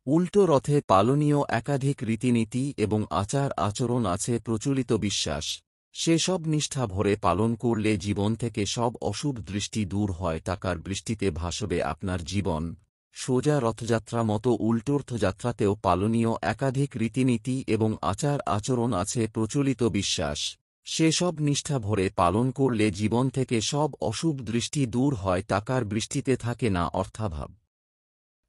উল্টো রথে পালনীয় একাধিক রীতিনীতি এবং আচার আচরণ আছে প্রচলিত বিশ্বাস, সেসব নিষ্ঠা ভরে পালন করলে জীবন থেকে সব অশুভ দৃষ্টি দূর হয়, টাকার বৃষ্টিতে ভাসবে আপনার জীবন। সোজা রথযাত্রা মতো উল্টো রথযাত্রাতেও পালনীয় একাধিক রীতিনীতি এবং আচার আচরণ আছে প্রচলিত বিশ্বাস, সেসব নিষ্ঠা ভরে পালন করলে জীবন থেকে সব অশুভ দৃষ্টি দূর হয়, টাকার বৃষ্টিতে থাকে না অর্থাভাব।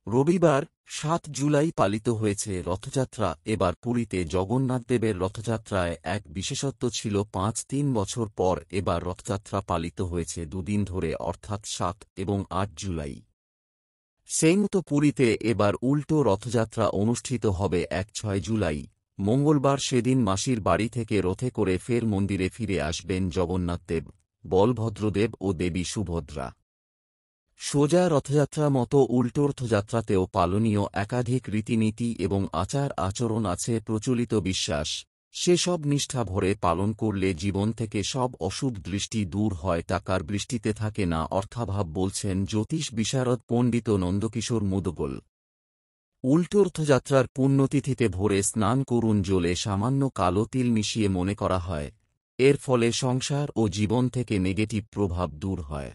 রবিবার ৭ জুলাই পালিত হয়েছে রথযাত্রা। এবার পুরীতে জগন্নাথদেবের রথযাত্রায় এক বিশেষত্ব ছিল। ৫-৩ বছর পর এবার রথযাত্রা পালিত হয়েছে দুদিন ধরে, অর্থাৎ ৭ এবং ৮ জুলাই। সেইমতো পুরীতে এবার উল্টো রথযাত্রা অনুষ্ঠিত হবে ১-৬ জুলাই মঙ্গলবার। সেদিন মাসির বাড়ি থেকে রথে করে ফের মন্দিরে ফিরে আসবেন জগন্নাথদেব, বলভদ্রদেব ও দেবী সুভদ্রা। সোজা রথযাত্রা মতো উল্টো রথযাত্রাতেও পালনীয় একাধিক রীতিনীতি এবং আচার আচরণ আছে প্রচলিত বিশ্বাস, সেসব নিষ্ঠা ভরে পালন করলে জীবন থেকে সব অশুভ দৃষ্টি দূর হয়, টাকার বৃষ্টিতে থাকে না অর্থাভাব, বলছেন জ্যোতিষ বিশারদ পণ্ডিত নন্দকিশোর মুদগল। উল্টো রথযাত্রার পুণ্যতিথিতে ভোরে স্নান করুন জলে সামান্য কালো তিল মিশিয়ে, মনে করা হয় এর ফলে সংসার ও জীবন থেকে নেগেটিভ প্রভাব দূর হয়।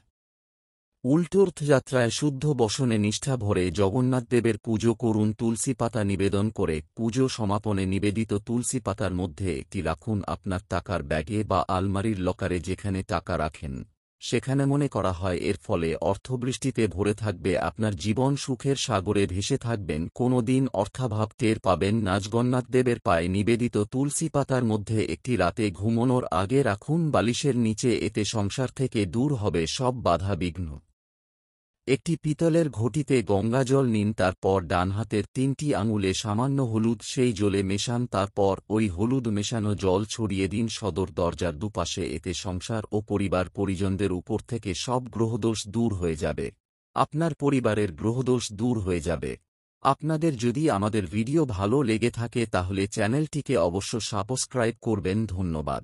উল্টো রথযাত্রায় শুদ্ধ বসনে নিষ্ঠা ভরে জগন্নাথদেবের পুজো করুন তুলসী পাতা নিবেদন করে। পুজো সমাপনে নিবেদিত তুলসী পাতার মধ্যে একটি রাখুন আপনার টাকার ব্যাগে বা আলমারির লকারে, যেখানে টাকা রাখেন সেখানে, মনে করা হয় এর ফলে অর্থবৃষ্টিতে ভরে থাকবে আপনার জীবন, সুখের সাগরে ভেসে থাকবেন, কোনো দিন অর্থাভাব টের পাবেন না। জগন্নাথদেবের পায়ে নিবেদিত তুলসী পাতার মধ্যে একটি রাতে ঘুমোনোর আগে রাখুন বালিশের নিচে, এতে সংসার থেকে দূর হবে সব বাধা বিঘ্ন। একটি পিতলের ঘটিতে গঙ্গাজল নিন, তারপর ডান হাতের ৩টি আঙুলে সামান্য হলুদ সেই জলে মেশান, তারপর ওই হলুদ মেশানো জল ছড়িয়ে দিন সদর দরজার দুপাশে, এতে সংসার ও পরিবার পরিজনদের উপর থেকে সব গ্রহদোষ দূর হয়ে যাবে, আপনার পরিবারের গ্রহদোষ দূর হয়ে যাবে। আপনাদের যদি আমাদের ভিডিও ভালো লেগে থাকে তাহলে চ্যানেলটিকে অবশ্য সাবস্ক্রাইব করবেন। ধন্যবাদ।